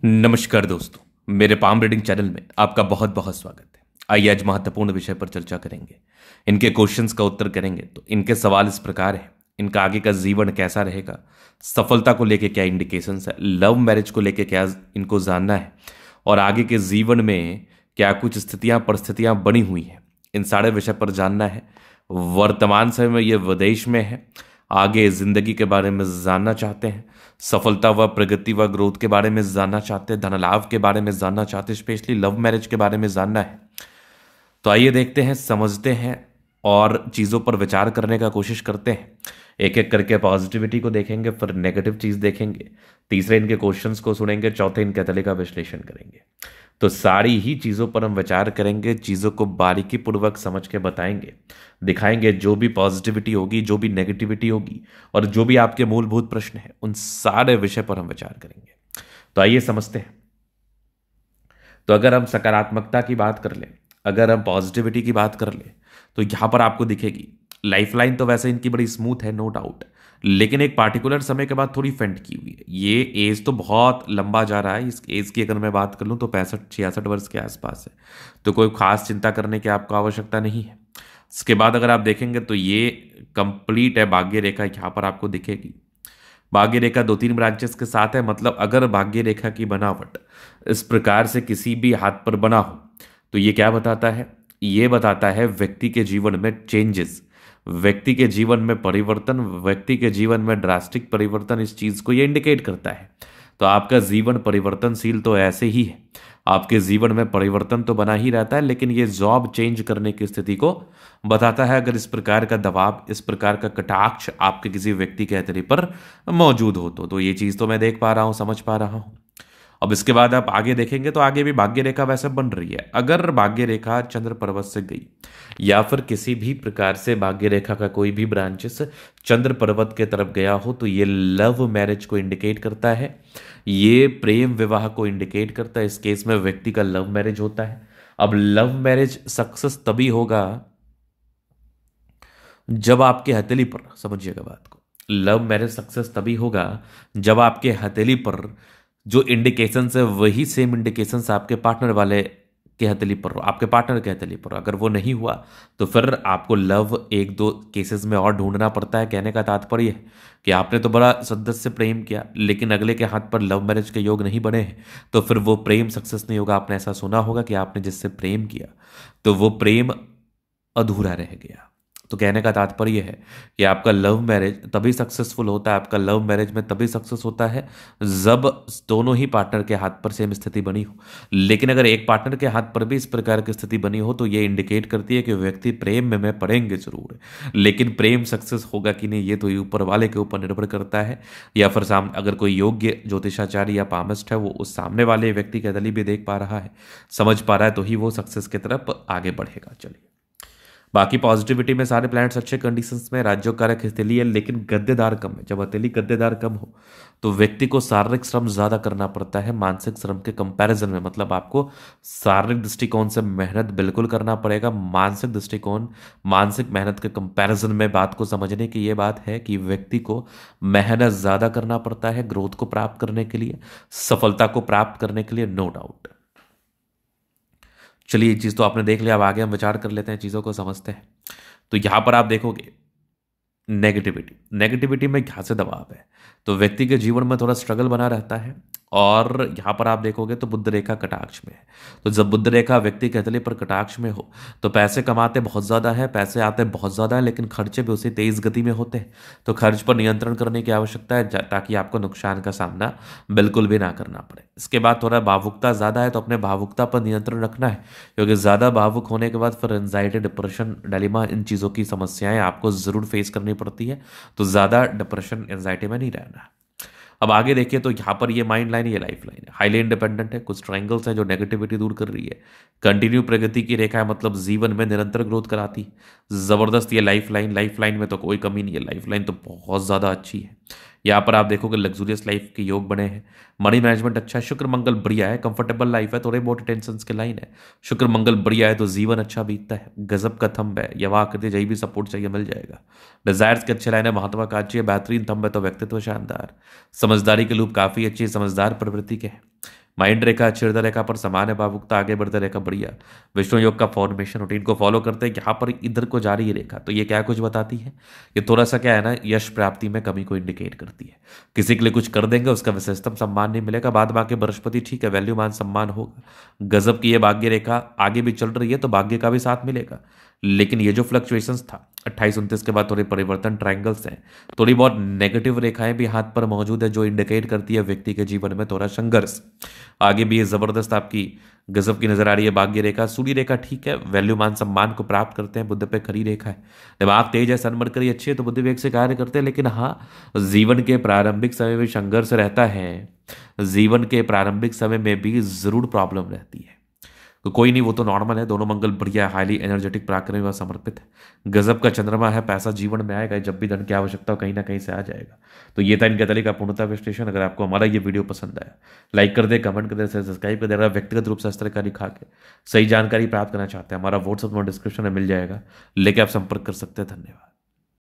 नमस्कार दोस्तों, मेरे पाम रीडिंग चैनल में आपका बहुत बहुत स्वागत है। आइए आज महत्वपूर्ण विषय पर चर्चा करेंगे। इनके क्वेश्चंस का उत्तर करेंगे। तो इनके सवाल इस प्रकार है। इनका आगे का जीवन कैसा रहेगा, सफलता को लेके क्या इंडिकेशंस है, लव मैरिज को लेके क्या इनको जानना है, और आगे के जीवन में क्या कुछ स्थितियां परिस्थितियां बनी हुई हैं, इन सारे विषय पर जानना है। वर्तमान समय में ये विदेश में है। आगे जिंदगी के बारे में जानना चाहते हैं, सफलता व प्रगति व ग्रोथ के बारे में जानना चाहते हैं, धन लाभ के बारे में जानना चाहते हैं, स्पेशली लव मैरिज के बारे में जानना है। तो आइए देखते हैं, समझते हैं और चीज़ों पर विचार करने का कोशिश करते हैं। एक एक करके पॉजिटिविटी को देखेंगे, फिर नेगेटिव चीज़ देखेंगे, तीसरे इनके क्वेश्चंस को सुनेंगे, चौथे इनके तले का विश्लेषण करेंगे। तो सारी ही चीज़ों पर हम विचार करेंगे, चीज़ों को बारीकी पूर्वक समझ के बताएंगे, दिखाएंगे। जो भी पॉजिटिविटी होगी, जो भी नेगेटिविटी होगी और जो भी आपके मूलभूत प्रश्न हैं, उन सारे विषय पर हम विचार करेंगे। तो आइए समझते हैं। तो अगर हम सकारात्मकता की बात कर लें, अगर हम पॉजिटिविटी की बात कर लें, तो यहां पर आपको दिखेगी लाइफलाइन। तो वैसे इनकी बड़ी स्मूथ है, नो डाउट, लेकिन एक पार्टिकुलर समय के बाद थोड़ी फेंट की हुई है। ये एज तो बहुत लंबा जा रहा है। इस एज की अगर मैं बात कर लूँ तो 65-66 वर्ष के आसपास है। तो कोई खास चिंता करने की आपको आवश्यकता नहीं है। इसके बाद अगर आप देखेंगे तो ये कंप्लीट है। भाग्य रेखा यहाँ पर आपको दिखेगी। भाग्य रेखा 2-3 ब्रांचेस के साथ है। मतलब अगर भाग्य रेखा की बनावट इस प्रकार से किसी भी हाथ पर बना हो तो ये क्या बताता है? ये बताता है व्यक्ति के जीवन में चेंजेस, व्यक्ति के जीवन में परिवर्तन, व्यक्ति के जीवन में ड्रास्टिक परिवर्तन। इस चीज को ये इंडिकेट करता है। तो आपका जीवन परिवर्तनशील तो ऐसे ही है। आपके जीवन में परिवर्तन तो बना ही रहता है, लेकिन ये जॉब चेंज करने की स्थिति को बताता है। अगर इस प्रकार का दबाव, इस प्रकार का कटाक्ष आपके किसी व्यक्ति के हथेली पर मौजूद हो तो ये चीज तो मैं देख पा रहा हूं, समझ पा रहा हूं। अब इसके बाद आप आगे देखेंगे तो आगे भी भाग्य रेखा वैसे बन रही है। अगर भाग्य रेखा चंद्र पर्वत से गई या फिर किसी भी प्रकार से भाग्य रेखा का कोई भी ब्रांचेस चंद्र पर्वत के तरफ गया हो तो ये लव मैरिज को इंडिकेट करता है, ये प्रेम विवाह को इंडिकेट करता है। इस केस में व्यक्ति का लव मैरिज होता है। अब लव मैरिज सक्सेस तभी होगा जब आपके हथेली पर, समझिएगा बात को, लव मैरिज सक्सेस तभी होगा जब आपके हथेली पर जो इंडिकेशंस है वही सेम इंडिकेशंस आपके पार्टनर वाले के हथेली पर, आपके पार्टनर के हथेली पर। अगर वो नहीं हुआ तो फिर आपको लव 1-2 केसेस में और ढूंढना पड़ता है। कहने का तात्पर्य है कि आपने तो बड़ा शिद्दत से प्रेम किया, लेकिन अगले के हाथ पर लव मैरिज के योग नहीं बने हैं, तो फिर वो प्रेम सक्सेस नहीं होगा। आपने ऐसा सुना होगा कि आपने जिससे प्रेम किया तो वो प्रेम अधूरा रह गया। तो कहने का तात्पर्य है कि आपका लव मैरिज तभी सक्सेसफुल होता है, आपका लव मैरिज में तभी सक्सेस होता है जब दोनों ही पार्टनर के हाथ पर सेम स्थिति बनी हो। लेकिन अगर एक पार्टनर के हाथ पर भी इस प्रकार की स्थिति बनी हो तो ये इंडिकेट करती है कि व्यक्ति प्रेम में पड़ेंगे जरूर, लेकिन प्रेम सक्सेस होगा कि नहीं ये तो ऊपर वाले के ऊपर निर्भर करता है। या फिर सामने अगर कोई योग्य ज्योतिषाचार्य या पामिस्ट है, वो उस सामने वाले व्यक्ति के दली भी देख पा रहा है, समझ पा रहा है, तो ही वो सक्सेस की तरफ आगे बढ़ेगा। चलिए, बाकी पॉजिटिविटी में सारे प्लैनेट्स अच्छे कंडीशंस में, राज्यों कारक हथेली है लेकिन गद्देदार कम है। जब हथेली गद्देदार कम हो तो व्यक्ति को शारीरिक श्रम ज्यादा करना पड़ता है मानसिक श्रम के कंपैरिजन में। मतलब आपको शारीरिक दृष्टिकोण से मेहनत बिल्कुल करना पड़ेगा, मानसिक दृष्टिकोण, मानसिक मेहनत के कंपैरिजन में बात को समझने की ये बात है कि व्यक्ति को मेहनत ज्यादा करना पड़ता है ग्रोथ को प्राप्त करने के लिए, सफलता को प्राप्त करने के लिए, नो डाउट। चलिए, ये चीज तो आपने देख लिया। अब आगे हम विचार कर लेते हैं, चीजों को समझते हैं। तो यहां पर आप देखोगे नेगेटिविटी, नेगेटिविटी में क्या से दबाव है तो व्यक्ति के जीवन में थोड़ा स्ट्रगल बना रहता है। और यहां पर आप देखोगे तो बुध रेखा कटाक्ष में है। तो जब बुध रेखा व्यक्ति के हथेली पर कटाक्ष में हो तो पैसे कमाते बहुत ज्यादा है, पैसे आते बहुत ज्यादा है, लेकिन खर्चे भी उसी तेज गति में होते हैं। तो खर्च पर नियंत्रण करने की आवश्यकता है ताकि आपको नुकसान का सामना बिल्कुल भी ना करना पड़े। इसके बाद थोड़ा भावुकता ज्यादा है तो अपने भावुकता पर नियंत्रण रखना है, क्योंकि ज्यादा भावुक होने के बाद फिर एंजाइटी, डिप्रेशन, डिलेमा, इन चीजों की समस्याएं आपको जरूर फेस करनी पड़ती है। तो ज्यादा डिप्रेशन, एंजाइटी में नहीं रहना। अब आगे देखिए तो यहाँ पर ये माइंड लाइन, ये लाइफ लाइन है, हाईली इंडिपेंडेंट है। कुछ ट्रायंगल्स हैं जो नेगेटिविटी दूर कर रही है। कंटिन्यू प्रगति की रेखा है, मतलब जीवन में निरंतर ग्रोथ कराती, जबरदस्त। ये लाइफ लाइन, लाइफ लाइन में तो कोई कमी नहीं है, लाइफ लाइन तो बहुत ज्यादा अच्छी है। यहाँ पर आप देखोगे लग्जूरियस लाइफ के योग बने हैं, मनी मैनेजमेंट अच्छा है, शुक्र मंगल बढ़िया है, कंफर्टेबल लाइफ है, थोड़े बहुत टेंशन के लाइन है, शुक्र मंगल बढ़िया है तो जीवन अच्छा बीतता है। गजब का थंब है, यवा आकृति जही भी सपोर्ट चाहिए मिल जाएगा। डिजायर्स के अच्छे लाइन है, महत्वाकांक्षी है, बेहतरीन थंब है तो व्यक्तित्व शानदार। समझदारी के लूप काफी अच्छी, समझदार प्रवृत्ति के हैं। माइंड रेखा अच्छी हृदय रेखा पर समान है, भावुकता आगे बढ़ते रेखा बढ़िया। विष्णु योग का फॉर्मेशन रूटीन को फॉलो करते हैं, यहाँ पर इधर को जा रही है रेखा, तो ये क्या कुछ बताती है, ये थोड़ा सा क्या है ना, यश प्राप्ति में कमी को इंडिकेट करती है। किसी के लिए कुछ कर देंगे, उसका विशेषतम सम्मान नहीं मिलेगा, बाद में आके बृहस्पति ठीक है, वैल्यू मान सम्मान होगा। गजब की ये भाग्य रेखा आगे भी चल रही है, तो भाग्य का भी साथ मिलेगा। लेकिन ये जो फ्लक्चुएशंस था 28-29 के बाद थोड़े परिवर्तन, ट्रायंगल्स हैं, थोड़ी बहुत नेगेटिव रेखाएं भी हाथ पर मौजूद है, जो इंडिकेट करती है व्यक्ति के जीवन में थोड़ा संघर्ष। आगे भी ये जबरदस्त आपकी गजब की नजर आ रही है भाग्य रेखा। सूर्य रेखा ठीक है, वैल्यू मान सम्मान को प्राप्त करते हैं, बुद्ध पे खरी रेखा है, दिमाग तेज है, सन मरकरी अच्छी है, तो बुद्धि वेग से कार्य करते हैं। लेकिन हाँ, जीवन के प्रारंभिक समय में संघर्ष रहता है, जीवन के प्रारंभिक समय में भी जरूर प्रॉब्लम रहती है, तो कोई नहीं, वो तो नॉर्मल है। दोनों मंगल बढ़िया, हाईली एनर्जेटिक, पराक्रमी व समर्पित है। गजब का चंद्रमा है, पैसा जीवन में आएगा, जब भी धन की आवश्यकता हो कहीं ना कहीं से आ जाएगा। तो ये था इनका तरीका पूर्णता विश्लेषण। अगर आपको हमारा ये वीडियो पसंद आया, लाइक कर दे, कमेंट कर दे, सब्सक्राइब कर दे। अगर व्यक्तिगत रूप से अस्त्रकारी खा के सही जानकारी प्राप्त करना चाहते हैं, हमारा व्हाट्सअप नंबर डिस्क्रिप्शन में मिल जाएगा, लेके आप संपर्क कर सकते हैं। धन्यवाद।